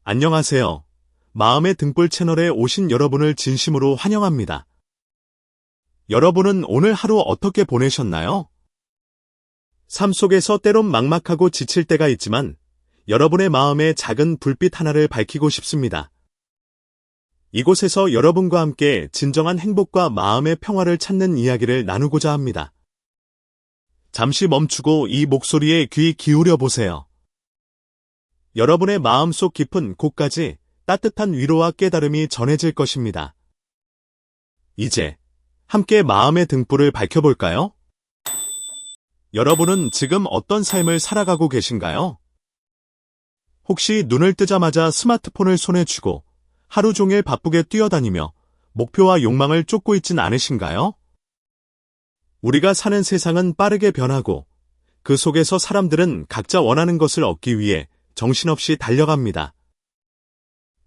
안녕하세요. 마음의 등불 채널에 오신 여러분을 진심으로 환영합니다. 여러분은 오늘 하루 어떻게 보내셨나요? 삶 속에서 때론 막막하고 지칠 때가 있지만 여러분의 마음에 작은 불빛 하나를 밝히고 싶습니다. 이곳에서 여러분과 함께 진정한 행복과 마음의 평화를 찾는 이야기를 나누고자 합니다. 잠시 멈추고 이 목소리에 귀 기울여 보세요. 여러분의 마음속 깊은 곳까지 따뜻한 위로와 깨달음이 전해질 것입니다. 이제 함께 마음의 등불을 밝혀볼까요? 여러분은 지금 어떤 삶을 살아가고 계신가요? 혹시 눈을 뜨자마자 스마트폰을 손에 쥐고 하루 종일 바쁘게 뛰어다니며 목표와 욕망을 쫓고 있진 않으신가요? 우리가 사는 세상은 빠르게 변하고 그 속에서 사람들은 각자 원하는 것을 얻기 위해 정신없이 달려갑니다.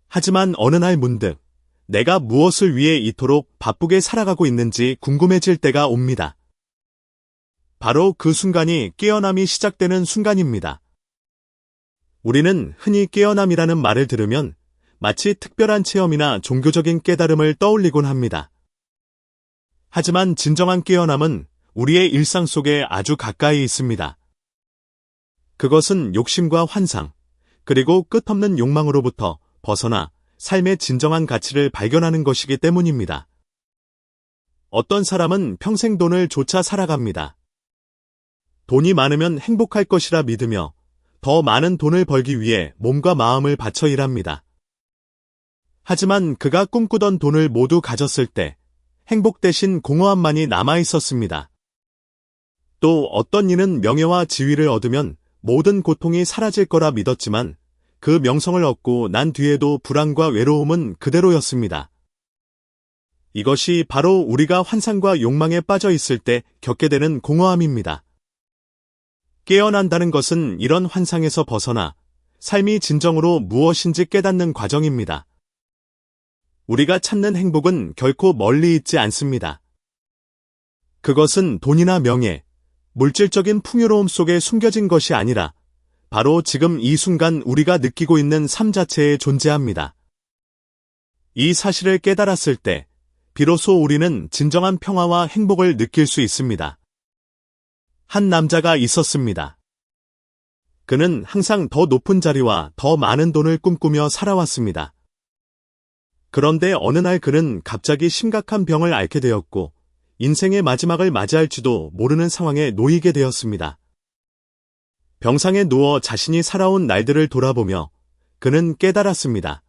하지만 어느 날 문득 내가 무엇을 위해 이토록 바쁘게 살아가고 있는지 궁금해질 때가 옵니다. 바로 그 순간이 깨어남이 시작되는 순간입니다. 우리는 흔히 깨어남이라는 말을 들으면 마치 특별한 체험이나 종교적인 깨달음을 떠올리곤 합니다. 하지만 진정한 깨어남은 우리의 일상 속에 아주 가까이 있습니다. 그것은 욕심과 환상, 그리고 끝없는 욕망으로부터 벗어나 삶의 진정한 가치를 발견하는 것이기 때문입니다. 어떤 사람은 평생 돈을 쫓아 살아갑니다. 돈이 많으면 행복할 것이라 믿으며 더 많은 돈을 벌기 위해 몸과 마음을 바쳐 일합니다. 하지만 그가 꿈꾸던 돈을 모두 가졌을 때 행복 대신 공허함만이 남아 있었습니다. 또 어떤 이는 명예와 지위를 얻으면 모든 고통이 사라질 거라 믿었지만 그 명성을 얻고 난 뒤에도 불안과 외로움은 그대로였습니다. 이것이 바로 우리가 환상과 욕망에 빠져 있을 때 겪게 되는 공허함입니다. 깨어난다는 것은 이런 환상에서 벗어나 삶이 진정으로 무엇인지 깨닫는 과정입니다. 우리가 찾는 행복은 결코 멀리 있지 않습니다. 그것은 돈이나 명예, 물질적인 풍요로움 속에 숨겨진 것이 아니라 바로 지금 이 순간 우리가 느끼고 있는 삶 자체에 존재합니다. 이 사실을 깨달았을 때 비로소 우리는 진정한 평화와 행복을 느낄 수 있습니다. 한 남자가 있었습니다. 그는 항상 더 높은 자리와 더 많은 돈을 꿈꾸며 살아왔습니다. 그런데 어느 날 그는 갑자기 심각한 병을 앓게 되었고 인생의 마지막을 맞이할지도 모르는 상황에 놓이게 되었습니다. 병상에 누워 자신이 살아온 날들을 돌아보며 그는 깨달았습니다.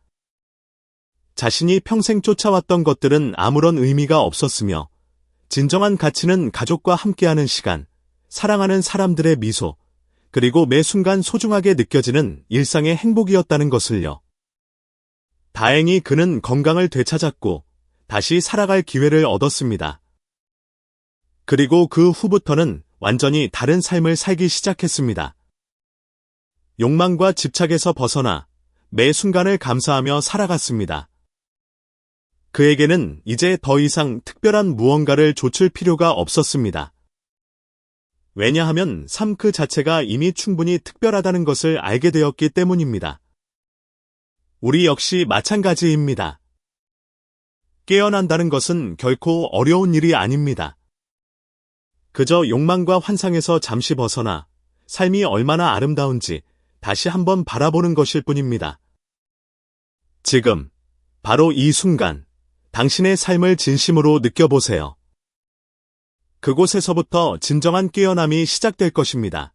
자신이 평생 쫓아왔던 것들은 아무런 의미가 없었으며 진정한 가치는 가족과 함께하는 시간, 사랑하는 사람들의 미소, 그리고 매 순간 소중하게 느껴지는 일상의 행복이었다는 것을요. 다행히 그는 건강을 되찾았고 다시 살아갈 기회를 얻었습니다. 그리고 그 후부터는 완전히 다른 삶을 살기 시작했습니다. 욕망과 집착에서 벗어나 매 순간을 감사하며 살아갔습니다. 그에게는 이제 더 이상 특별한 무언가를 좇을 필요가 없었습니다. 왜냐하면 삶 그 자체가 이미 충분히 특별하다는 것을 알게 되었기 때문입니다. 우리 역시 마찬가지입니다. 깨어난다는 것은 결코 어려운 일이 아닙니다. 그저 욕망과 환상에서 잠시 벗어나 삶이 얼마나 아름다운지 다시 한번 바라보는 것일 뿐입니다. 지금, 바로 이 순간, 당신의 삶을 진심으로 느껴보세요. 그곳에서부터 진정한 깨어남이 시작될 것입니다.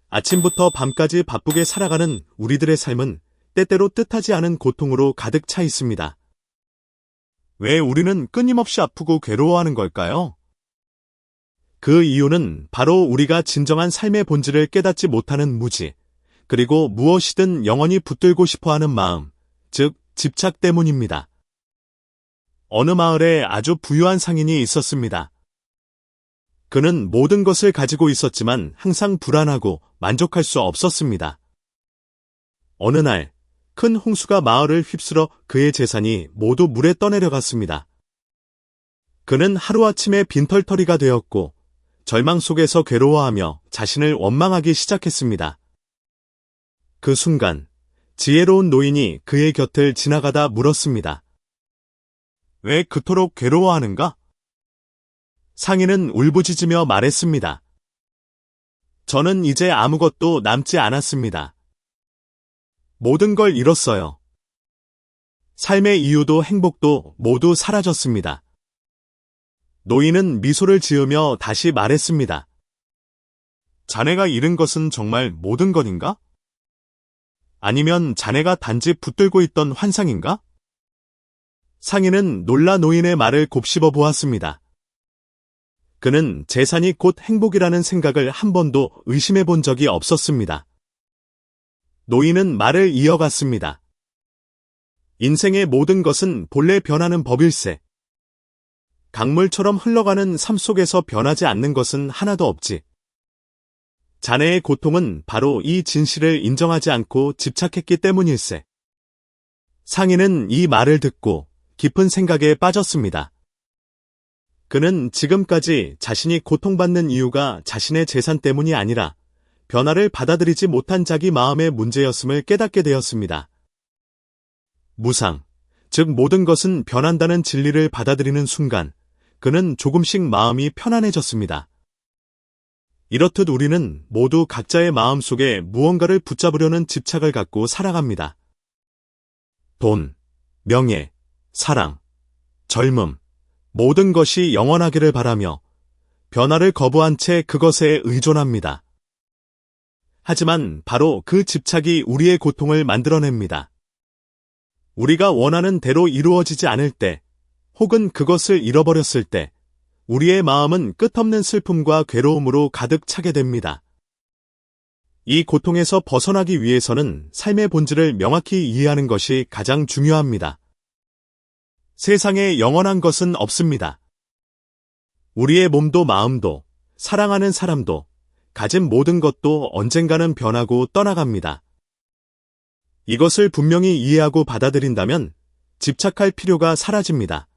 아침부터 밤까지 바쁘게 살아가는 우리들의 삶은 때때로 뜻하지 않은 고통으로 가득 차 있습니다. 왜 우리는 끊임없이 아프고 괴로워하는 걸까요? 그 이유는 바로 우리가 진정한 삶의 본질을 깨닫지 못하는 무지, 그리고 무엇이든 영원히 붙들고 싶어하는 마음, 즉 집착 때문입니다. 어느 마을에 아주 부유한 상인이 있었습니다. 그는 모든 것을 가지고 있었지만 항상 불안하고 만족할 수 없었습니다. 어느 날, 큰 홍수가 마을을 휩쓸어 그의 재산이 모두 물에 떠내려갔습니다. 그는 하루아침에 빈털터리가 되었고 절망 속에서 괴로워하며 자신을 원망하기 시작했습니다. 그 순간 지혜로운 노인이 그의 곁을 지나가다 물었습니다. 왜 그토록 괴로워하는가? 상인은 울부짖으며 말했습니다. 저는 이제 아무것도 남지 않았습니다. 모든 걸 잃었어요. 삶의 이유도 행복도 모두 사라졌습니다. 노인은 미소를 지으며 다시 말했습니다. 자네가 잃은 것은 정말 모든 것인가? 아니면 자네가 단지 붙들고 있던 환상인가? 상인은 놀라 노인의 말을 곱씹어 보았습니다. 그는 재산이 곧 행복이라는 생각을 한 번도 의심해 본 적이 없었습니다. 노인은 말을 이어갔습니다. 인생의 모든 것은 본래 변하는 법일세. 강물처럼 흘러가는 삶 속에서 변하지 않는 것은 하나도 없지. 자네의 고통은 바로 이 진실을 인정하지 않고 집착했기 때문일세. 상인은 이 말을 듣고 깊은 생각에 빠졌습니다. 그는 지금까지 자신이 고통받는 이유가 자신의 재산 때문이 아니라 변화를 받아들이지 못한 자기 마음의 문제였음을 깨닫게 되었습니다. 무상, 즉 모든 것은 변한다는 진리를 받아들이는 순간 그는 조금씩 마음이 편안해졌습니다. 이렇듯 우리는 모두 각자의 마음 속에 무언가를 붙잡으려는 집착을 갖고 살아갑니다. 돈, 명예, 사랑, 젊음, 모든 것이 영원하기를 바라며 변화를 거부한 채 그것에 의존합니다. 하지만 바로 그 집착이 우리의 고통을 만들어냅니다. 우리가 원하는 대로 이루어지지 않을 때, 혹은 그것을 잃어버렸을 때, 우리의 마음은 끝없는 슬픔과 괴로움으로 가득 차게 됩니다. 이 고통에서 벗어나기 위해서는 삶의 본질을 명확히 이해하는 것이 가장 중요합니다. 세상에 영원한 것은 없습니다. 우리의 몸도 마음도, 사랑하는 사람도, 가진 모든 것도 언젠가는 변하고 떠나갑니다. 이것을 분명히 이해하고 받아들인다면 집착할 필요가 사라집니다.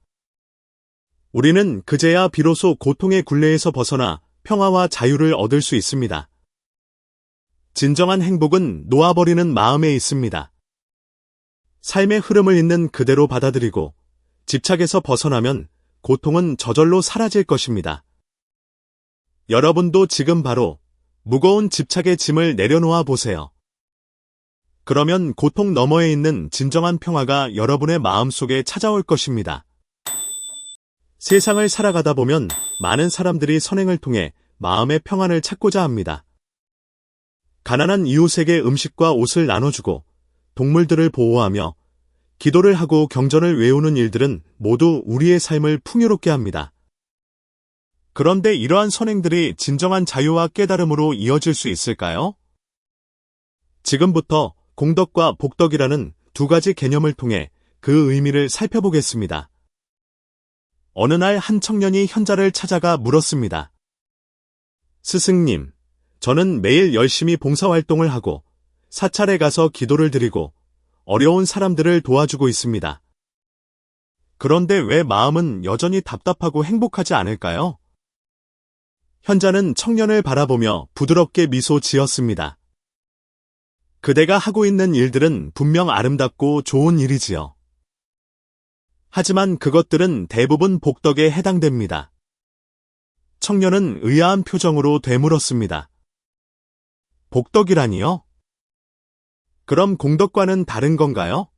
우리는 그제야 비로소 고통의 굴레에서 벗어나 평화와 자유를 얻을 수 있습니다. 진정한 행복은 놓아버리는 마음에 있습니다. 삶의 흐름을 있는 그대로 받아들이고 집착에서 벗어나면 고통은 저절로 사라질 것입니다. 여러분도 지금 바로 무거운 집착의 짐을 내려놓아 보세요. 그러면 고통 너머에 있는 진정한 평화가 여러분의 마음속에 찾아올 것입니다. 세상을 살아가다 보면 많은 사람들이 선행을 통해 마음의 평안을 찾고자 합니다. 가난한 이웃에게 음식과 옷을 나눠주고 동물들을 보호하며 기도를 하고 경전을 외우는 일들은 모두 우리의 삶을 풍요롭게 합니다. 그런데 이러한 선행들이 진정한 자유와 깨달음으로 이어질 수 있을까요? 지금부터 공덕과 복덕이라는 두 가지 개념을 통해 그 의미를 살펴보겠습니다. 어느 날 한 청년이 현자를 찾아가 물었습니다. 스승님, 저는 매일 열심히 봉사활동을 하고 사찰에 가서 기도를 드리고 어려운 사람들을 도와주고 있습니다. 그런데 왜 마음은 여전히 답답하고 행복하지 않을까요? 현자는 청년을 바라보며 부드럽게 미소 지었습니다. 그대가 하고 있는 일들은 분명 아름답고 좋은 일이지요. 하지만 그것들은 대부분 복덕에 해당됩니다. 청년은 의아한 표정으로 되물었습니다. 복덕이라니요? 그럼 공덕과는 다른 건가요?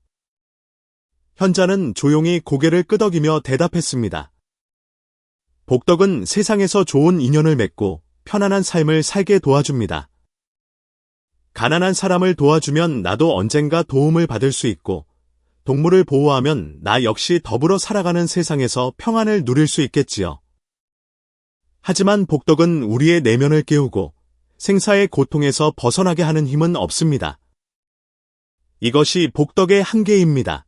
현자는 조용히 고개를 끄덕이며 대답했습니다. 복덕은 세상에서 좋은 인연을 맺고 편안한 삶을 살게 도와줍니다. 가난한 사람을 도와주면 나도 언젠가 도움을 받을 수 있고 동물을 보호하면 나 역시 더불어 살아가는 세상에서 평안을 누릴 수 있겠지요. 하지만 복덕은 우리의 내면을 깨우고 생사의 고통에서 벗어나게 하는 힘은 없습니다. 이것이 복덕의 한계입니다.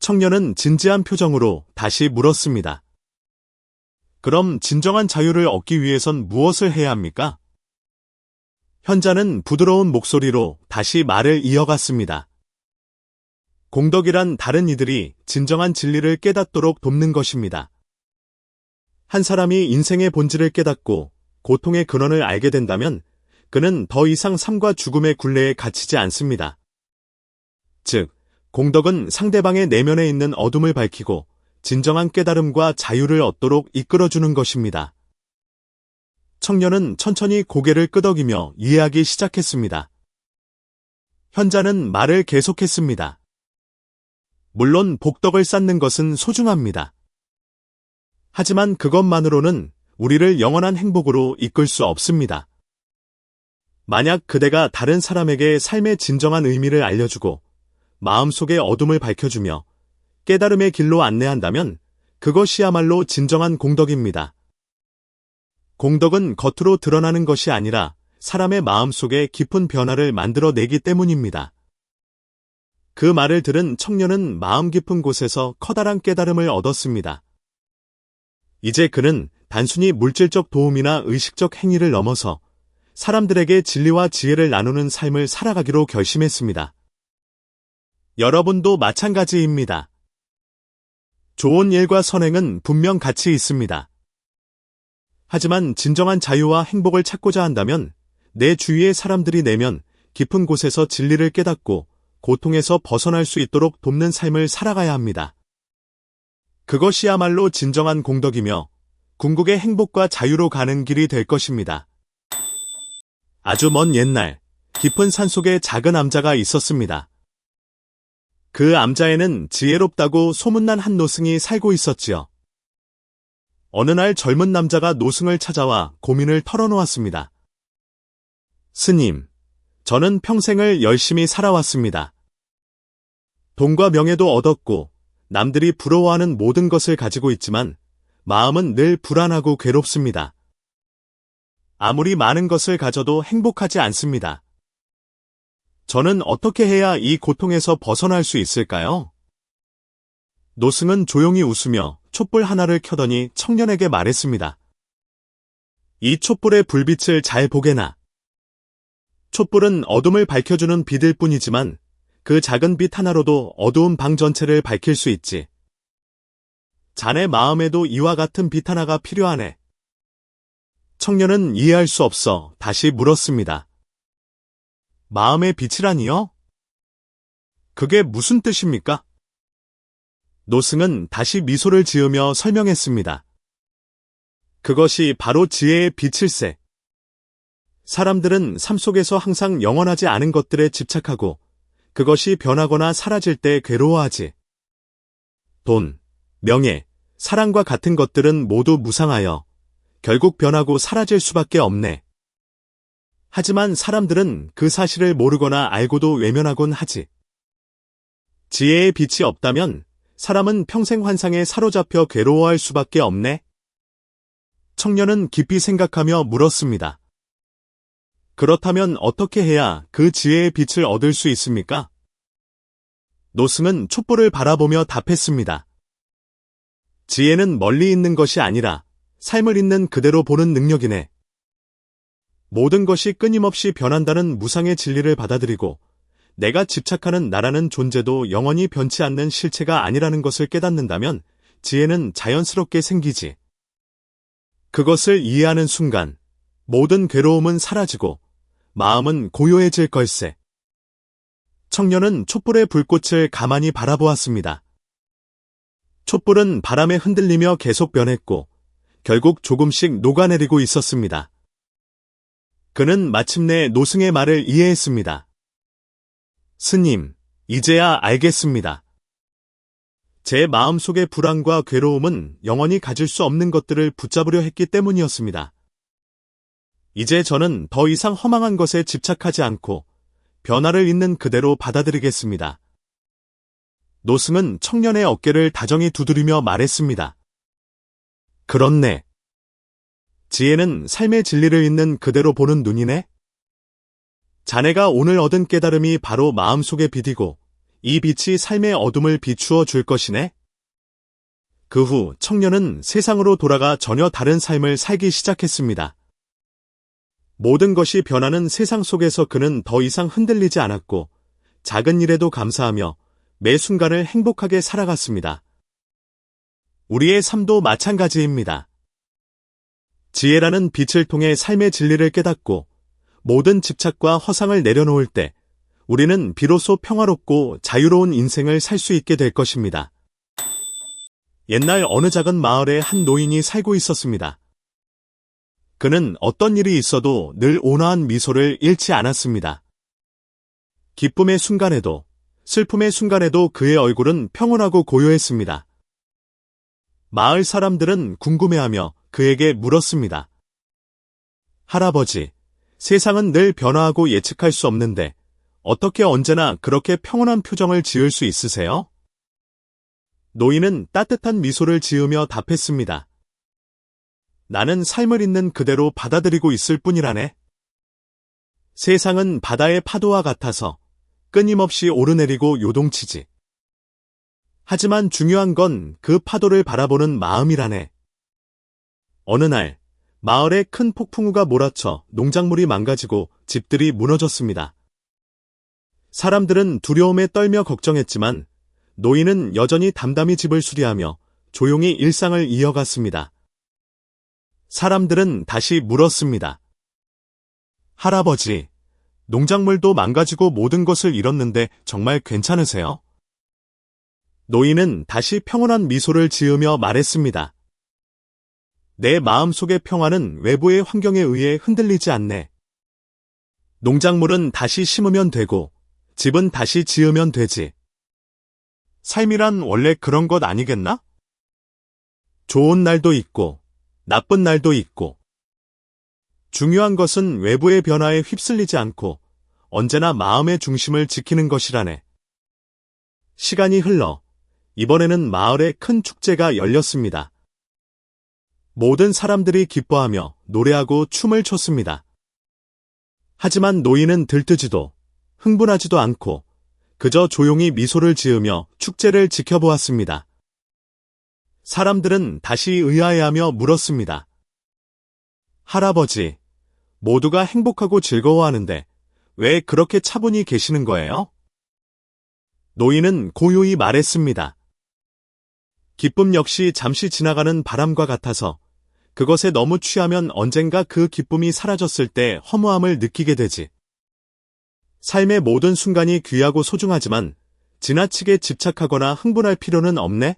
청년은 진지한 표정으로 다시 물었습니다. 그럼 진정한 자유를 얻기 위해선 무엇을 해야 합니까? 현자는 부드러운 목소리로 다시 말을 이어갔습니다. 공덕이란 다른 이들이 진정한 진리를 깨닫도록 돕는 것입니다. 한 사람이 인생의 본질을 깨닫고 고통의 근원을 알게 된다면 그는 더 이상 삶과 죽음의 굴레에 갇히지 않습니다. 즉, 공덕은 상대방의 내면에 있는 어둠을 밝히고 진정한 깨달음과 자유를 얻도록 이끌어주는 것입니다. 청년은 천천히 고개를 끄덕이며 이해하기 시작했습니다. 현자는 말을 계속했습니다. 물론 복덕을 쌓는 것은 소중합니다. 하지만 그것만으로는 우리를 영원한 행복으로 이끌 수 없습니다. 만약 그대가 다른 사람에게 삶의 진정한 의미를 알려주고 마음속의 어둠을 밝혀주며 깨달음의 길로 안내한다면 그것이야말로 진정한 공덕입니다. 공덕은 겉으로 드러나는 것이 아니라 사람의 마음속에 깊은 변화를 만들어내기 때문입니다. 그 말을 들은 청년은 마음 깊은 곳에서 커다란 깨달음을 얻었습니다. 이제 그는 단순히 물질적 도움이나 의식적 행위를 넘어서 사람들에게 진리와 지혜를 나누는 삶을 살아가기로 결심했습니다. 여러분도 마찬가지입니다. 좋은 일과 선행은 분명 가치 있습니다. 하지만 진정한 자유와 행복을 찾고자 한다면 내 주위의 사람들이 내면 깊은 곳에서 진리를 깨닫고 고통에서 벗어날 수 있도록 돕는 삶을 살아가야 합니다. 그것이야말로 진정한 공덕이며 궁극의 행복과 자유로 가는 길이 될 것입니다. 아주 먼 옛날, 깊은 산속에 작은 암자가 있었습니다. 그 암자에는 지혜롭다고 소문난 한 노승이 살고 있었지요. 어느 날 젊은 남자가 노승을 찾아와 고민을 털어놓았습니다. 스님, 저는 평생을 열심히 살아왔습니다. 돈과 명예도 얻었고 남들이 부러워하는 모든 것을 가지고 있지만 마음은 늘 불안하고 괴롭습니다. 아무리 많은 것을 가져도 행복하지 않습니다. 저는 어떻게 해야 이 고통에서 벗어날 수 있을까요? 노승은 조용히 웃으며 촛불 하나를 켜더니 청년에게 말했습니다. 이 촛불의 불빛을 잘 보게나. 촛불은 어둠을 밝혀주는 빛일 뿐이지만 그 작은 빛 하나로도 어두운 방 전체를 밝힐 수 있지. 자네 마음에도 이와 같은 빛 하나가 필요하네. 청년은 이해할 수 없어 다시 물었습니다. 마음의 빛이라니요? 그게 무슨 뜻입니까? 노승은 다시 미소를 지으며 설명했습니다. 그것이 바로 지혜의 빛일세. 사람들은 삶 속에서 항상 영원하지 않은 것들에 집착하고 그것이 변하거나 사라질 때 괴로워하지. 돈, 명예, 사랑과 같은 것들은 모두 무상하여 결국 변하고 사라질 수밖에 없네. 하지만 사람들은 그 사실을 모르거나 알고도 외면하곤 하지. 지혜의 빛이 없다면 사람은 평생 환상에 사로잡혀 괴로워할 수밖에 없네. 청년은 깊이 생각하며 물었습니다. 그렇다면 어떻게 해야 그 지혜의 빛을 얻을 수 있습니까? 노승은 촛불을 바라보며 답했습니다. 지혜는 멀리 있는 것이 아니라 삶을 있는 그대로 보는 능력이네. 모든 것이 끊임없이 변한다는 무상의 진리를 받아들이고 내가 집착하는 나라는 존재도 영원히 변치 않는 실체가 아니라는 것을 깨닫는다면 지혜는 자연스럽게 생기지. 그것을 이해하는 순간 모든 괴로움은 사라지고 마음은 고요해질 걸세. 청년은 촛불의 불꽃을 가만히 바라보았습니다. 촛불은 바람에 흔들리며 계속 변했고 결국 조금씩 녹아내리고 있었습니다. 그는 마침내 노승의 말을 이해했습니다. 스님, 이제야 알겠습니다. 제 마음속의 불안과 괴로움은 영원히 가질 수 없는 것들을 붙잡으려 했기 때문이었습니다. 이제 저는 더 이상 허망한 것에 집착하지 않고 변화를 있는 그대로 받아들이겠습니다. 노승은 청년의 어깨를 다정히 두드리며 말했습니다. 그렇네. 지혜는 삶의 진리를 있는 그대로 보는 눈이네. 자네가 오늘 얻은 깨달음이 바로 마음속의 빛이고 이 빛이 삶의 어둠을 비추어 줄 것이네. 그 후 청년은 세상으로 돌아가 전혀 다른 삶을 살기 시작했습니다. 모든 것이 변하는 세상 속에서 그는 더 이상 흔들리지 않았고 작은 일에도 감사하며 매 순간을 행복하게 살아갔습니다. 우리의 삶도 마찬가지입니다. 지혜라는 빛을 통해 삶의 진리를 깨닫고 모든 집착과 허상을 내려놓을 때 우리는 비로소 평화롭고 자유로운 인생을 살 수 있게 될 것입니다. 옛날 어느 작은 마을에 한 노인이 살고 있었습니다. 그는 어떤 일이 있어도 늘 온화한 미소를 잃지 않았습니다. 기쁨의 순간에도 슬픔의 순간에도 그의 얼굴은 평온하고 고요했습니다. 마을 사람들은 궁금해하며 그에게 물었습니다. 할아버지, 세상은 늘 변화하고 예측할 수 없는데 어떻게 언제나 그렇게 평온한 표정을 지을 수 있으세요? 노인은 따뜻한 미소를 지으며 답했습니다. 나는 삶을 있는 그대로 받아들이고 있을 뿐이라네. 세상은 바다의 파도와 같아서 끊임없이 오르내리고 요동치지. 하지만 중요한 건 그 파도를 바라보는 마음이라네. 어느 날, 마을에 큰 폭풍우가 몰아쳐 농작물이 망가지고 집들이 무너졌습니다. 사람들은 두려움에 떨며 걱정했지만 노인은 여전히 담담히 집을 수리하며 조용히 일상을 이어갔습니다. 사람들은 다시 물었습니다. 할아버지, 농작물도 망가지고 모든 것을 잃었는데 정말 괜찮으세요? 노인은 다시 평온한 미소를 지으며 말했습니다. 내 마음속의 평화는 외부의 환경에 의해 흔들리지 않네. 농작물은 다시 심으면 되고 집은 다시 지으면 되지. 삶이란 원래 그런 것 아니겠나? 좋은 날도 있고 나쁜 날도 있고. 중요한 것은 외부의 변화에 휩쓸리지 않고 언제나 마음의 중심을 지키는 것이라네. 시간이 흘러 이번에는 마을에 큰 축제가 열렸습니다. 모든 사람들이 기뻐하며 노래하고 춤을 췄습니다. 하지만 노인은 들뜨지도 흥분하지도 않고 그저 조용히 미소를 지으며 축제를 지켜보았습니다. 사람들은 다시 의아해하며 물었습니다. 할아버지, 모두가 행복하고 즐거워하는데 왜 그렇게 차분히 계시는 거예요? 노인은 고요히 말했습니다. 기쁨 역시 잠시 지나가는 바람과 같아서 그것에 너무 취하면 언젠가 그 기쁨이 사라졌을 때 허무함을 느끼게 되지. 삶의 모든 순간이 귀하고 소중하지만 지나치게 집착하거나 흥분할 필요는 없네?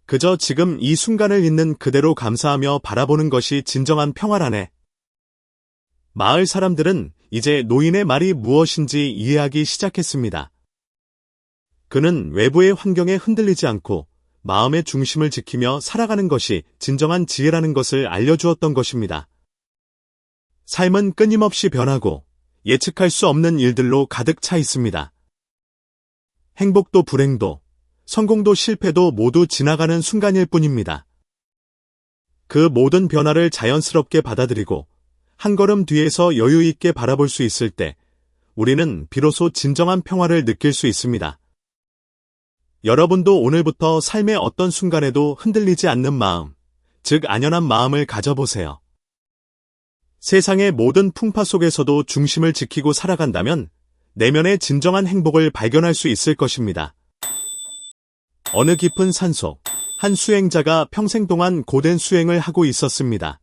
그저 지금 이 순간을 있는 그대로 감사하며 바라보는 것이 진정한 평화라네. 마을 사람들은 이제 노인의 말이 무엇인지 이해하기 시작했습니다. 그는 외부의 환경에 흔들리지 않고 마음의 중심을 지키며 살아가는 것이 진정한 지혜라는 것을 알려주었던 것입니다. 삶은 끊임없이 변하고 예측할 수 없는 일들로 가득 차 있습니다. 행복도 불행도, 성공도 실패도 모두 지나가는 순간일 뿐입니다. 그 모든 변화를 자연스럽게 받아들이고 한 걸음 뒤에서 여유 있게 바라볼 수 있을 때 우리는 비로소 진정한 평화를 느낄 수 있습니다. 여러분도 오늘부터 삶의 어떤 순간에도 흔들리지 않는 마음, 즉 안연한 마음을 가져보세요. 세상의 모든 풍파 속에서도 중심을 지키고 살아간다면 내면의 진정한 행복을 발견할 수 있을 것입니다. 어느 깊은 산속, 한 수행자가 평생 동안 고된 수행을 하고 있었습니다.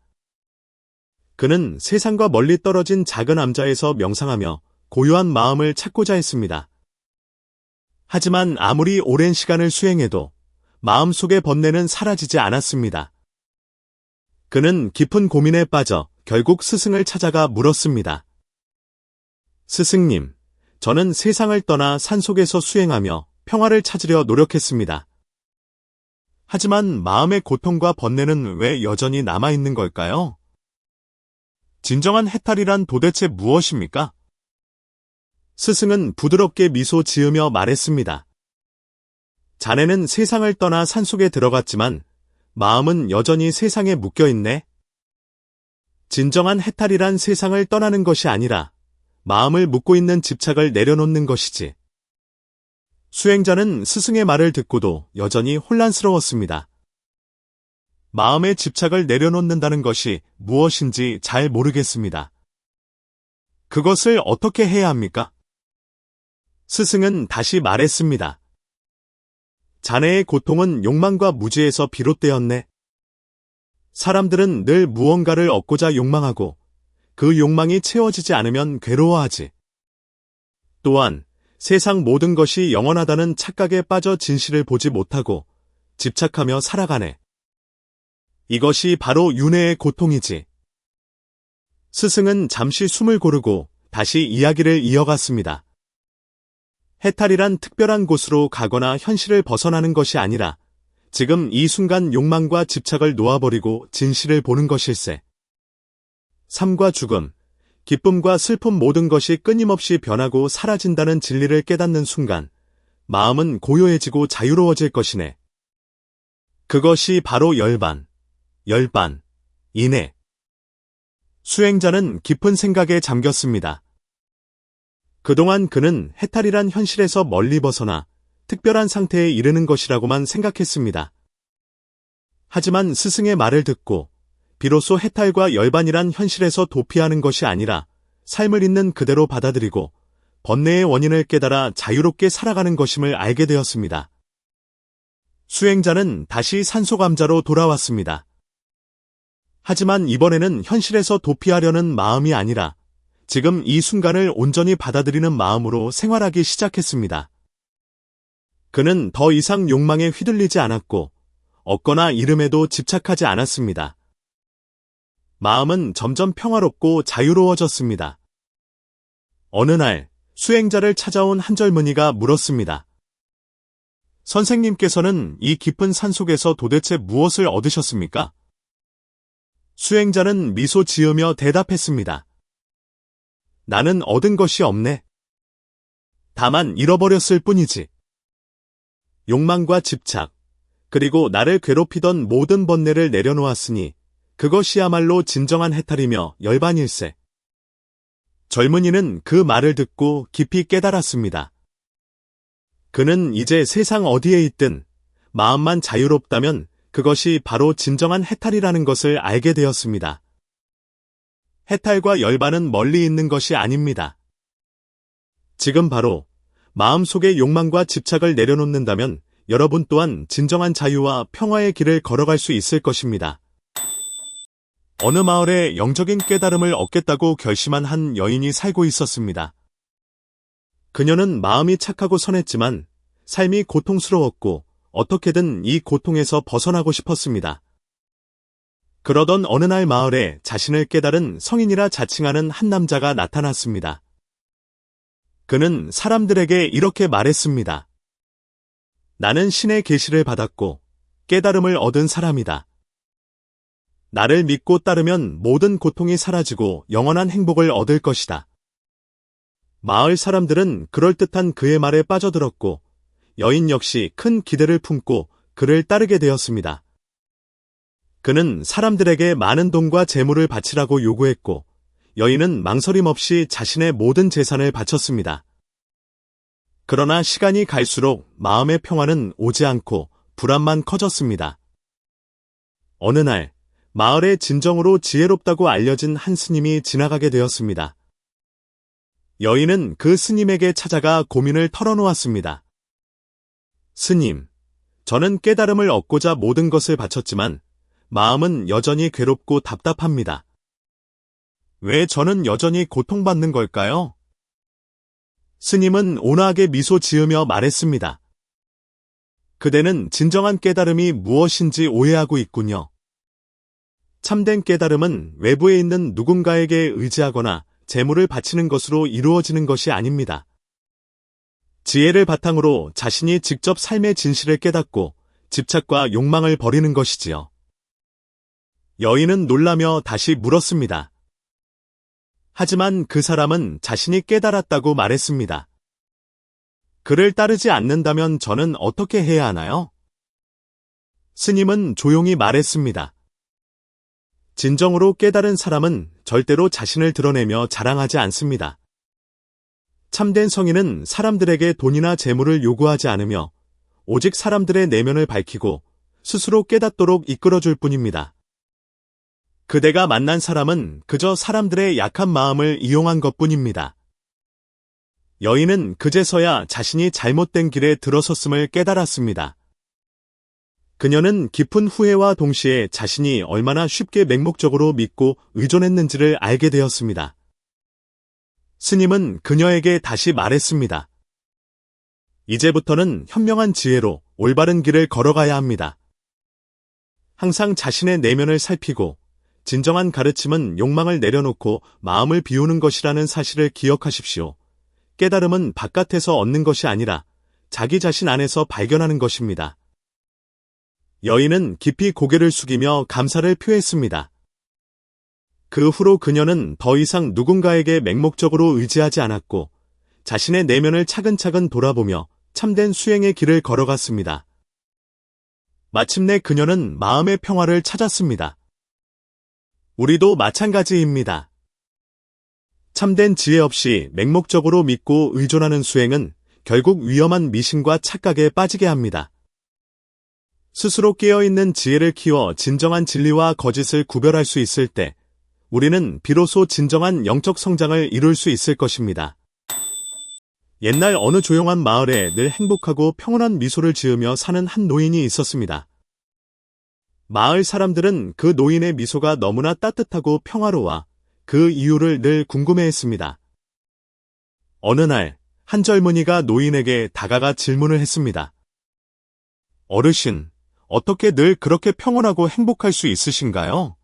그는 세상과 멀리 떨어진 작은 암자에서 명상하며 고요한 마음을 찾고자 했습니다. 하지만 아무리 오랜 시간을 수행해도 마음속의 번뇌는 사라지지 않았습니다. 그는 깊은 고민에 빠져 결국 스승을 찾아가 물었습니다. 스승님, 저는 세상을 떠나 산속에서 수행하며 평화를 찾으려 노력했습니다. 하지만 마음의 고통과 번뇌는 왜 여전히 남아있는 걸까요? 진정한 해탈이란 도대체 무엇입니까? 스승은 부드럽게 미소 지으며 말했습니다. 자네는 세상을 떠나 산속에 들어갔지만 마음은 여전히 세상에 묶여있네. 진정한 해탈이란 세상을 떠나는 것이 아니라 마음을 묶고 있는 집착을 내려놓는 것이지. 수행자는 스승의 말을 듣고도 여전히 혼란스러웠습니다. 마음의 집착을 내려놓는다는 것이 무엇인지 잘 모르겠습니다. 그것을 어떻게 해야 합니까? 스승은 다시 말했습니다. 자네의 고통은 욕망과 무지에서 비롯되었네. 사람들은 늘 무언가를 얻고자 욕망하고 그 욕망이 채워지지 않으면 괴로워하지. 또한 세상 모든 것이 영원하다는 착각에 빠져 진실을 보지 못하고 집착하며 살아가네. 이것이 바로 윤회의 고통이지. 스승은 잠시 숨을 고르고 다시 이야기를 이어갔습니다. 해탈이란 특별한 곳으로 가거나 현실을 벗어나는 것이 아니라 지금 이 순간 욕망과 집착을 놓아버리고 진실을 보는 것일세. 삶과 죽음, 기쁨과 슬픔 모든 것이 끊임없이 변하고 사라진다는 진리를 깨닫는 순간 마음은 고요해지고 자유로워질 것이네. 그것이 바로 열반, 이내. 수행자는 깊은 생각에 잠겼습니다. 그동안 그는 해탈이란 현실에서 멀리 벗어나 특별한 상태에 이르는 것이라고만 생각했습니다. 하지만 스승의 말을 듣고 비로소 해탈과 열반이란 현실에서 도피하는 것이 아니라 삶을 있는 그대로 받아들이고 번뇌의 원인을 깨달아 자유롭게 살아가는 것임을 알게 되었습니다. 수행자는 다시 산소감자로 돌아왔습니다. 하지만 이번에는 현실에서 도피하려는 마음이 아니라 지금 이 순간을 온전히 받아들이는 마음으로 생활하기 시작했습니다. 그는 더 이상 욕망에 휘둘리지 않았고 얻거나 잃음에도 집착하지 않았습니다. 마음은 점점 평화롭고 자유로워졌습니다. 어느 날 수행자를 찾아온 한 젊은이가 물었습니다. 선생님께서는 이 깊은 산속에서 도대체 무엇을 얻으셨습니까? 수행자는 미소 지으며 대답했습니다. 나는 얻은 것이 없네. 다만 잃어버렸을 뿐이지. 욕망과 집착, 그리고 나를 괴롭히던 모든 번뇌를 내려놓았으니 그것이야말로 진정한 해탈이며 열반일세. 젊은이는 그 말을 듣고 깊이 깨달았습니다. 그는 이제 세상 어디에 있든 마음만 자유롭다면 그것이 바로 진정한 해탈이라는 것을 알게 되었습니다. 해탈과 열반은 멀리 있는 것이 아닙니다. 지금 바로 마음속의 욕망과 집착을 내려놓는다면 여러분 또한 진정한 자유와 평화의 길을 걸어갈 수 있을 것입니다. 어느 마을에 영적인 깨달음을 얻겠다고 결심한 한 여인이 살고 있었습니다. 그녀는 마음이 착하고 선했지만 삶이 고통스러웠고 어떻게든 이 고통에서 벗어나고 싶었습니다. 그러던 어느 날 마을에 자신을 깨달은 성인이라 자칭하는 한 남자가 나타났습니다. 그는 사람들에게 이렇게 말했습니다. 나는 신의 계시를 받았고 깨달음을 얻은 사람이다. 나를 믿고 따르면 모든 고통이 사라지고 영원한 행복을 얻을 것이다. 마을 사람들은 그럴듯한 그의 말에 빠져들었고 여인 역시 큰 기대를 품고 그를 따르게 되었습니다. 그는 사람들에게 많은 돈과 재물을 바치라고 요구했고 여인은 망설임 없이 자신의 모든 재산을 바쳤습니다. 그러나 시간이 갈수록 마음의 평화는 오지 않고 불안만 커졌습니다. 어느 날 마을에 진정으로 지혜롭다고 알려진 한 스님이 지나가게 되었습니다. 여인은 그 스님에게 찾아가 고민을 털어놓았습니다. 스님, 저는 깨달음을 얻고자 모든 것을 바쳤지만 마음은 여전히 괴롭고 답답합니다. 왜 저는 여전히 고통받는 걸까요? 스님은 온화하게 미소 지으며 말했습니다. 그대는 진정한 깨달음이 무엇인지 오해하고 있군요. 참된 깨달음은 외부에 있는 누군가에게 의지하거나 재물을 바치는 것으로 이루어지는 것이 아닙니다. 지혜를 바탕으로 자신이 직접 삶의 진실을 깨닫고 집착과 욕망을 버리는 것이지요. 여인은 놀라며 다시 물었습니다. 하지만 그 사람은 자신이 깨달았다고 말했습니다. 그를 따르지 않는다면 저는 어떻게 해야 하나요? 스님은 조용히 말했습니다. 진정으로 깨달은 사람은 절대로 자신을 드러내며 자랑하지 않습니다. 참된 성인은 사람들에게 돈이나 재물을 요구하지 않으며 오직 사람들의 내면을 밝히고 스스로 깨닫도록 이끌어줄 뿐입니다. 그대가 만난 사람은 그저 사람들의 약한 마음을 이용한 것뿐입니다. 여인은 그제서야 자신이 잘못된 길에 들어섰음을 깨달았습니다. 그녀는 깊은 후회와 동시에 자신이 얼마나 쉽게 맹목적으로 믿고 의존했는지를 알게 되었습니다. 스님은 그녀에게 다시 말했습니다. 이제부터는 현명한 지혜로 올바른 길을 걸어가야 합니다. 항상 자신의 내면을 살피고 진정한 가르침은 욕망을 내려놓고 마음을 비우는 것이라는 사실을 기억하십시오. 깨달음은 바깥에서 얻는 것이 아니라 자기 자신 안에서 발견하는 것입니다. 여인은 깊이 고개를 숙이며 감사를 표했습니다. 그 후로 그녀는 더 이상 누군가에게 맹목적으로 의지하지 않았고 자신의 내면을 차근차근 돌아보며 참된 수행의 길을 걸어갔습니다. 마침내 그녀는 마음의 평화를 찾았습니다. 우리도 마찬가지입니다. 참된 지혜 없이 맹목적으로 믿고 의존하는 수행은 결국 위험한 미신과 착각에 빠지게 합니다. 스스로 깨어있는 지혜를 키워 진정한 진리와 거짓을 구별할 수 있을 때 우리는 비로소 진정한 영적 성장을 이룰 수 있을 것입니다. 옛날 어느 조용한 마을에 늘 행복하고 평온한 미소를 지으며 사는 한 노인이 있었습니다. 마을 사람들은 그 노인의 미소가 너무나 따뜻하고 평화로워 그 이유를 늘 궁금해했습니다. 어느 날, 한 젊은이가 노인에게 다가가 질문을 했습니다. 어르신, 어떻게 늘 그렇게 평온하고 행복할 수 있으신가요?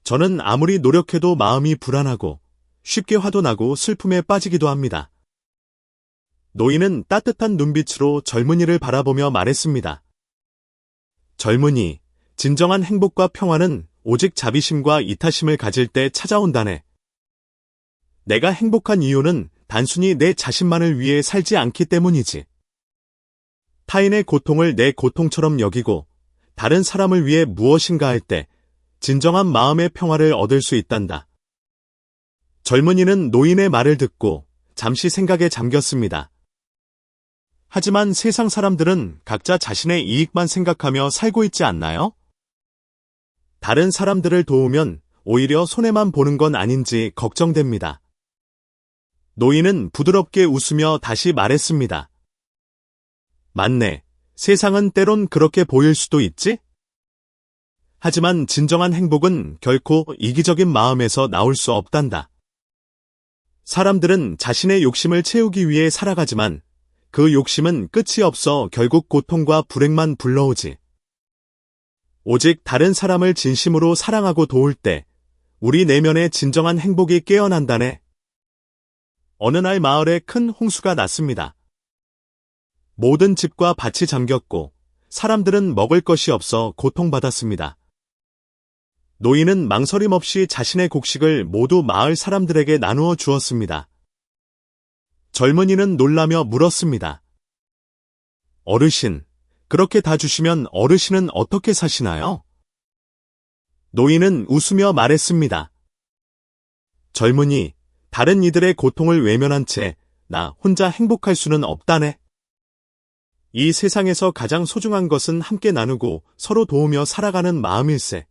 저는 아무리 노력해도 마음이 불안하고 쉽게 화도 나고 슬픔에 빠지기도 합니다. 노인은 따뜻한 눈빛으로 젊은이를 바라보며 말했습니다. 젊은이, 진정한 행복과 평화는 오직 자비심과 이타심을 가질 때 찾아온다네. 내가 행복한 이유는 단순히 내 자신만을 위해 살지 않기 때문이지. 타인의 고통을 내 고통처럼 여기고 다른 사람을 위해 무엇인가 할 때 진정한 마음의 평화를 얻을 수 있단다. 젊은이는 노인의 말을 듣고 잠시 생각에 잠겼습니다. 하지만 세상 사람들은 각자 자신의 이익만 생각하며 살고 있지 않나요? 다른 사람들을 도우면 오히려 손해만 보는 건 아닌지 걱정됩니다. 노인은 부드럽게 웃으며 다시 말했습니다. 맞네. 세상은 때론 그렇게 보일 수도 있지? 하지만 진정한 행복은 결코 이기적인 마음에서 나올 수 없단다. 사람들은 자신의 욕심을 채우기 위해 살아가지만 그 욕심은 끝이 없어 결국 고통과 불행만 불러오지. 오직 다른 사람을 진심으로 사랑하고 도울 때 우리 내면의 진정한 행복이 깨어난다네. 어느 날 마을에 큰 홍수가 났습니다. 모든 집과 밭이 잠겼고 사람들은 먹을 것이 없어 고통받았습니다. 노인은 망설임 없이 자신의 곡식을 모두 마을 사람들에게 나누어 주었습니다. 젊은이는 놀라며 물었습니다. 어르신, 그렇게 다 주시면 어르신은 어떻게 사시나요? 노인은 웃으며 말했습니다. 젊은이, 다른 이들의 고통을 외면한 채 나 혼자 행복할 수는 없다네. 이 세상에서 가장 소중한 것은 함께 나누고 서로 도우며 살아가는 마음일세.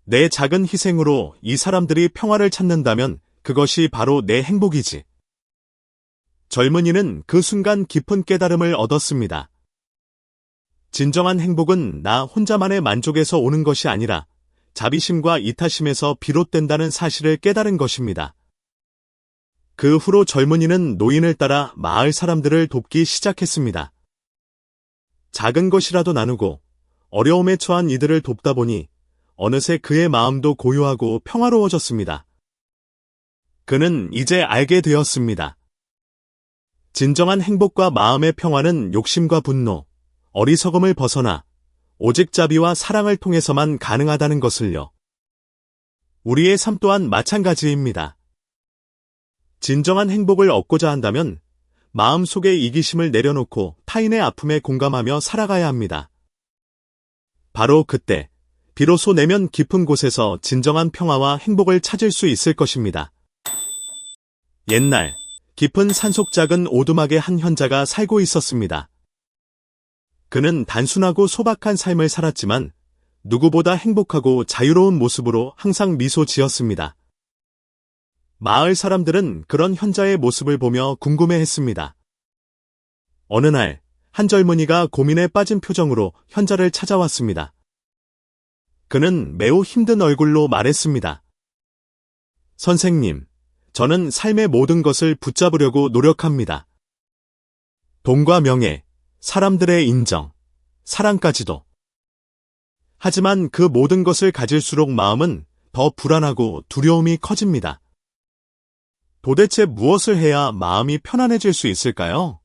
내 작은 희생으로 이 사람들이 평화를 찾는다면 그것이 바로 내 행복이지. 젊은이는 그 순간 깊은 깨달음을 얻었습니다. 진정한 행복은 나 혼자만의 만족에서 오는 것이 아니라 자비심과 이타심에서 비롯된다는 사실을 깨달은 것입니다. 그 후로 젊은이는 노인을 따라 마을 사람들을 돕기 시작했습니다. 작은 것이라도 나누고 어려움에 처한 이들을 돕다 보니 어느새 그의 마음도 고요하고 평화로워졌습니다. 그는 이제 알게 되었습니다. 진정한 행복과 마음의 평화는 욕심과 분노, 어리석음을 벗어나 오직 자비와 사랑을 통해서만 가능하다는 것을요. 우리의 삶 또한 마찬가지입니다. 진정한 행복을 얻고자 한다면 마음속의 이기심을 내려놓고 타인의 아픔에 공감하며 살아가야 합니다. 바로 그때 비로소 내면 깊은 곳에서 진정한 평화와 행복을 찾을 수 있을 것입니다. 옛날 깊은 산속 작은 오두막에 한 현자가 살고 있었습니다. 그는 단순하고 소박한 삶을 살았지만 누구보다 행복하고 자유로운 모습으로 항상 미소 지었습니다. 마을 사람들은 그런 현자의 모습을 보며 궁금해했습니다. 어느 날, 한 젊은이가 고민에 빠진 표정으로 현자를 찾아왔습니다. 그는 매우 힘든 얼굴로 말했습니다. 선생님, 저는 삶의 모든 것을 붙잡으려고 노력합니다. 돈과 명예, 사람들의 인정, 사랑까지도. 하지만 그 모든 것을 가질수록 마음은 더 불안하고 두려움이 커집니다. 도대체 무엇을 해야 마음이 편안해질 수 있을까요?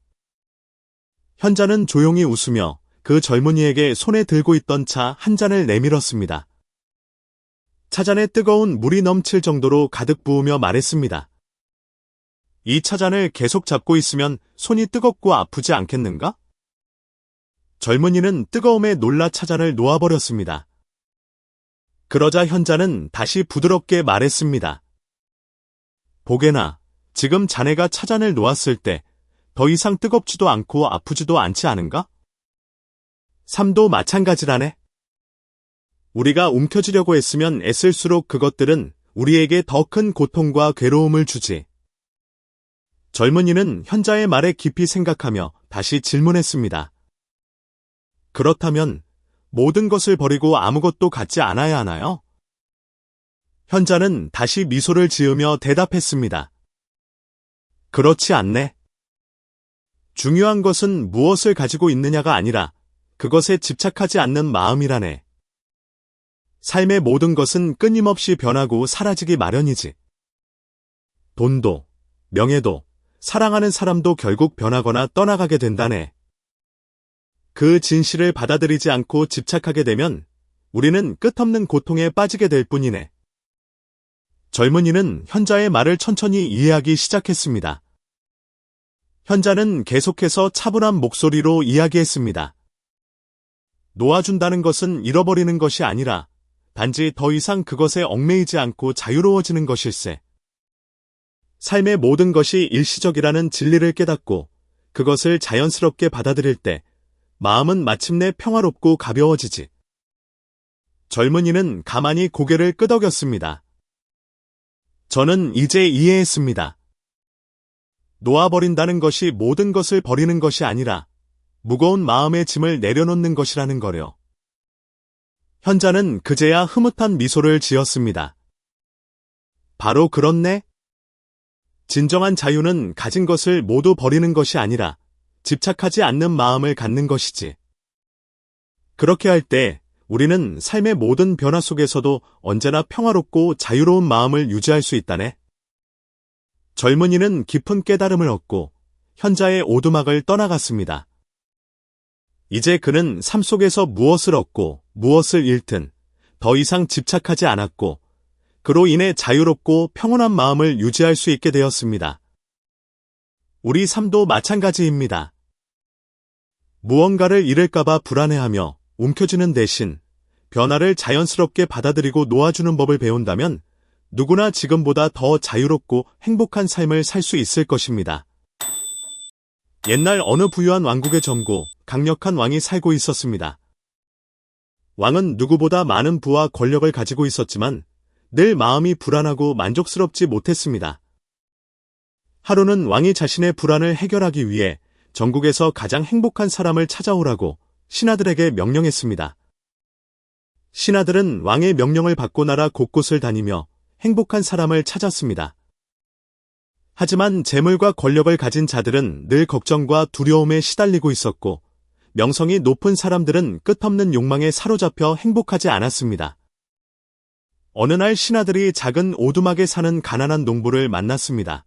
현자는 조용히 웃으며 그 젊은이에게 손에 들고 있던 차 한 잔을 내밀었습니다. 차잔에 뜨거운 물이 넘칠 정도로 가득 부으며 말했습니다. 이 차잔을 계속 잡고 있으면 손이 뜨겁고 아프지 않겠는가? 젊은이는 뜨거움에 놀라 차잔을 놓아버렸습니다. 그러자 현자는 다시 부드럽게 말했습니다. 보게나, 지금 자네가 차잔을 놓았을 때 더 이상 뜨겁지도 않고 아프지도 않지 않은가? 삶도 마찬가지라네. 우리가 움켜쥐려고 했으면 애쓸수록 그것들은 우리에게 더 큰 고통과 괴로움을 주지. 젊은이는 현자의 말에 깊이 생각하며 다시 질문했습니다. 그렇다면 모든 것을 버리고 아무것도 갖지 않아야 하나요? 현자는 다시 미소를 지으며 대답했습니다. 그렇지 않네. 중요한 것은 무엇을 가지고 있느냐가 아니라 그것에 집착하지 않는 마음이라네. 삶의 모든 것은 끊임없이 변하고 사라지기 마련이지. 돈도, 명예도, 사랑하는 사람도 결국 변하거나 떠나가게 된다네. 그 진실을 받아들이지 않고 집착하게 되면 우리는 끝없는 고통에 빠지게 될 뿐이네. 젊은이는 현자의 말을 천천히 이해하기 시작했습니다. 현자는 계속해서 차분한 목소리로 이야기했습니다. 놓아준다는 것은 잃어버리는 것이 아니라 단지 더 이상 그것에 얽매이지 않고 자유로워지는 것일세. 삶의 모든 것이 일시적이라는 진리를 깨닫고 그것을 자연스럽게 받아들일 때 마음은 마침내 평화롭고 가벼워지지. 젊은이는 가만히 고개를 끄덕였습니다. 저는 이제 이해했습니다. 놓아버린다는 것이 모든 것을 버리는 것이 아니라 무거운 마음의 짐을 내려놓는 것이라는 거려. 현자는 그제야 흐뭇한 미소를 지었습니다. 바로 그렇네. 진정한 자유는 가진 것을 모두 버리는 것이 아니라 집착하지 않는 마음을 갖는 것이지. 그렇게 할 때 우리는 삶의 모든 변화 속에서도 언제나 평화롭고 자유로운 마음을 유지할 수 있다네. 젊은이는 깊은 깨달음을 얻고 현자의 오두막을 떠나갔습니다. 이제 그는 삶 속에서 무엇을 얻고 무엇을 잃든 더 이상 집착하지 않았고 그로 인해 자유롭고 평온한 마음을 유지할 수 있게 되었습니다. 우리 삶도 마찬가지입니다. 무언가를 잃을까봐 불안해하며 움켜쥐는 대신 변화를 자연스럽게 받아들이고 놓아주는 법을 배운다면 누구나 지금보다 더 자유롭고 행복한 삶을 살 수 있을 것입니다. 옛날 어느 부유한 왕국의 점고, 강력한 왕이 살고 있었습니다. 왕은 누구보다 많은 부와 권력을 가지고 있었지만 늘 마음이 불안하고 만족스럽지 못했습니다. 하루는 왕이 자신의 불안을 해결하기 위해 전국에서 가장 행복한 사람을 찾아오라고 신하들에게 명령했습니다. 신하들은 왕의 명령을 받고 나라 곳곳을 다니며 행복한 사람을 찾았습니다. 하지만 재물과 권력을 가진 자들은 늘 걱정과 두려움에 시달리고 있었고 명성이 높은 사람들은 끝없는 욕망에 사로잡혀 행복하지 않았습니다. 어느 날 신하들이 작은 오두막에 사는 가난한 농부를 만났습니다.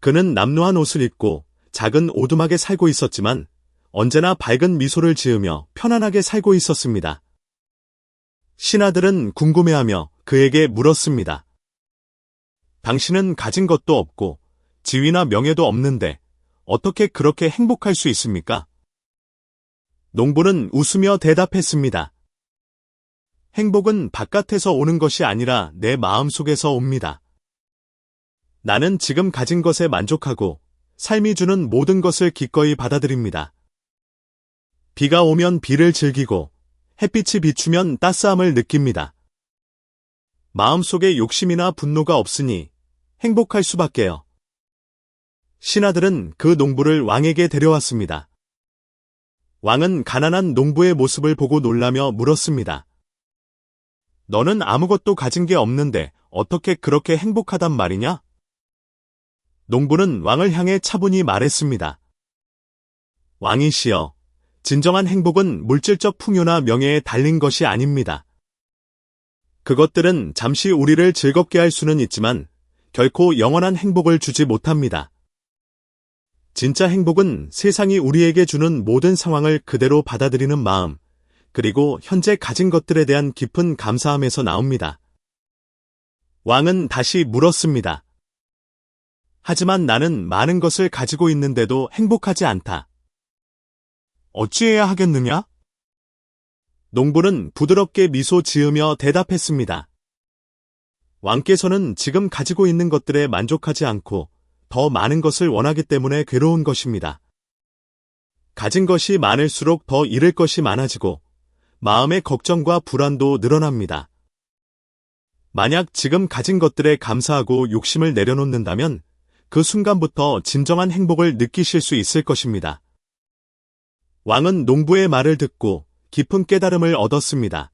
그는 남루한 옷을 입고 작은 오두막에 살고 있었지만 언제나 밝은 미소를 지으며 편안하게 살고 있었습니다. 신하들은 궁금해하며 그에게 물었습니다. 당신은 가진 것도 없고 지위나 명예도 없는데 어떻게 그렇게 행복할 수 있습니까? 농부는 웃으며 대답했습니다. 행복은 바깥에서 오는 것이 아니라 내 마음속에서 옵니다. 나는 지금 가진 것에 만족하고 삶이 주는 모든 것을 기꺼이 받아들입니다. 비가 오면 비를 즐기고 햇빛이 비추면 따스함을 느낍니다. 마음속에 욕심이나 분노가 없으니 행복할 수밖에요. 신하들은 그 농부를 왕에게 데려왔습니다. 왕은 가난한 농부의 모습을 보고 놀라며 물었습니다. 너는 아무것도 가진 게 없는데 어떻게 그렇게 행복하단 말이냐? 농부는 왕을 향해 차분히 말했습니다. 왕이시여, 진정한 행복은 물질적 풍요나 명예에 달린 것이 아닙니다. 그것들은 잠시 우리를 즐겁게 할 수는 있지만 결코 영원한 행복을 주지 못합니다. 진짜 행복은 세상이 우리에게 주는 모든 상황을 그대로 받아들이는 마음, 그리고 현재 가진 것들에 대한 깊은 감사함에서 나옵니다. 왕은 다시 물었습니다. 하지만 나는 많은 것을 가지고 있는데도 행복하지 않다. 어찌해야 하겠느냐? 농부는 부드럽게 미소 지으며 대답했습니다. 왕께서는 지금 가지고 있는 것들에 만족하지 않고 더 많은 것을 원하기 때문에 괴로운 것입니다. 가진 것이 많을수록 더 잃을 것이 많아지고 마음의 걱정과 불안도 늘어납니다. 만약 지금 가진 것들에 감사하고 욕심을 내려놓는다면 그 순간부터 진정한 행복을 느끼실 수 있을 것입니다. 왕은 농부의 말을 듣고 깊은 깨달음을 얻었습니다.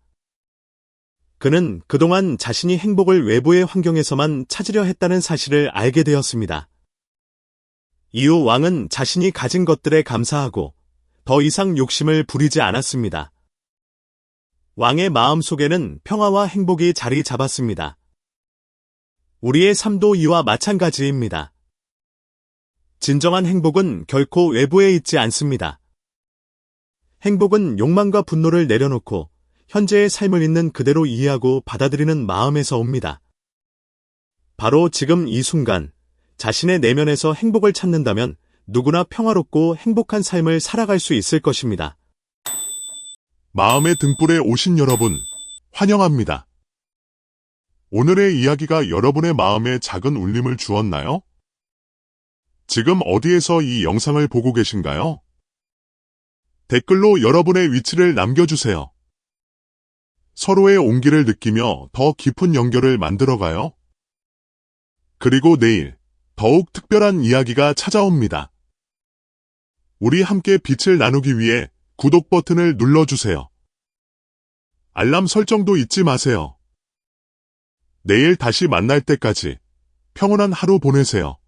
그는 그동안 자신이 행복을 외부의 환경에서만 찾으려 했다는 사실을 알게 되었습니다. 이후 왕은 자신이 가진 것들에 감사하고 더 이상 욕심을 부리지 않았습니다. 왕의 마음속에는 평화와 행복이 자리 잡았습니다. 우리의 삶도 이와 마찬가지입니다. 진정한 행복은 결코 외부에 있지 않습니다. 행복은 욕망과 분노를 내려놓고 현재의 삶을 있는 그대로 이해하고 받아들이는 마음에서 옵니다. 바로 지금 이 순간 자신의 내면에서 행복을 찾는다면 누구나 평화롭고 행복한 삶을 살아갈 수 있을 것입니다. 마음의 등불에 오신 여러분, 환영합니다. 오늘의 이야기가 여러분의 마음에 작은 울림을 주었나요? 지금 어디에서 이 영상을 보고 계신가요? 댓글로 여러분의 위치를 남겨주세요. 서로의 온기를 느끼며 더 깊은 연결을 만들어가요. 그리고 내일 더욱 특별한 이야기가 찾아옵니다. 우리 함께 빛을 나누기 위해 구독 버튼을 눌러주세요. 알람 설정도 잊지 마세요. 내일 다시 만날 때까지 평온한 하루 보내세요.